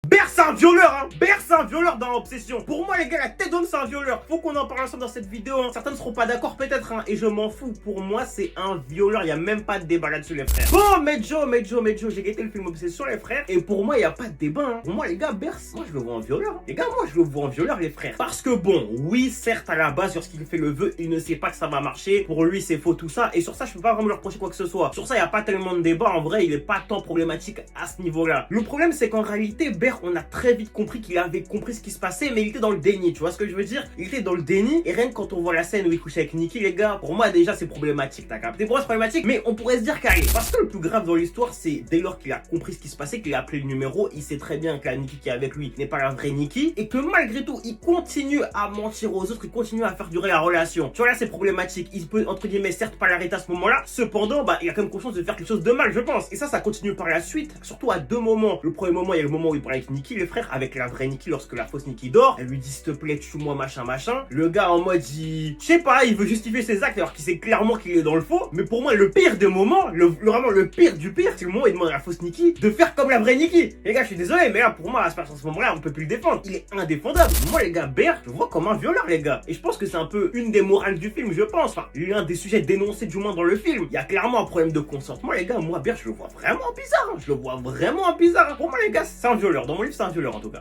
Ber, c'est un violeur, hein. Ber, c'est un violeur dans Obsession. Pour moi, les gars, la tête d'homme, c'est un violeur. Faut qu'on en parle ensemble dans cette vidéo, hein. Certains ne seront pas d'accord, peut-être, hein. Et je m'en fous. Pour moi, c'est un violeur. Il n'y a même pas de débat là-dessus, les frères. Bon, Medjo, j'ai guetté le film Obsession, les frères. Et pour moi, il n'y a pas de débat, hein. Pour moi, les gars, Ber, moi, je le vois en violeur. Les gars, moi, je le vois en violeur, les frères. Parce que bon, oui, certes, à la base, lorsqu'il fait le vœu, il ne sait pas que ça va marcher. Pour lui, c'est faux, tout ça. Et sur ça, je peux pas vraiment leur reprocher quoi que ce soit. Sur ça, il n'y a pas tellement de débat. En vrai, il est pas tant problématique à ce niveau-là. Le problème, c'est qu'en réalité, Ber, on a très vite compris qu'il avait compris ce qui se passait, mais il était dans le déni. Tu vois ce que je veux dire? Il était dans le déni. Et rien que quand on voit la scène où il couche avec Nikki, les gars, pour moi, déjà, c'est problématique. T'as capté? Pour moi, c'est problématique, mais on pourrait se dire qu'allez. Parce que le plus grave dans l'histoire, c'est dès lors qu'il a compris ce qui se passait, qu'il a appelé le numéro, il sait très bien que la Nikki qui est avec lui n'est pas la vraie Nikki. Et que malgré tout, il continue à mentir aux autres, il continue à faire durer la relation. Tu vois, là, c'est problématique. Il peut, entre guillemets, certes pas l'arrêter à ce moment-là. Cependant, bah, il a quand même conscience de faire quelque chose de mal, je pense. Et ça continue par la suite, surtout à deux moments. Le premier moment, il y a le moment où il parle avec Nikki, les frères, avec la vraie Nikki, lorsque la fausse Nikki dort. Elle lui dit, s'il te plaît, tue-moi, machin. Le gars, en mode, je sais pas, il veut justifier ses actes alors qu'il sait clairement qu'il est dans le faux. Mais pour moi, le pire des moments, vraiment le pire du pire, c'est le moment où il demande à la fausse Nikki de faire comme la vraie Nikki. Les gars, je suis désolé, mais là, pour moi, à ce moment-là, on peut plus le défendre. Il est indéfendable. Moi, les gars, Ber, je le vois comme un violeur, les gars. Et je pense que c'est un peu une des morales du film, je pense. Enfin, l'un des sujets dénoncés du moins dans le film. Il y a clairement un problème de consentement, les gars. Moi, Ber, je le vois vraiment bizarre. Je le vois vraiment bizarre. Pour moi, les gars, c'est un violeur. Dans mon livre, c'est un violeur, en tout cas.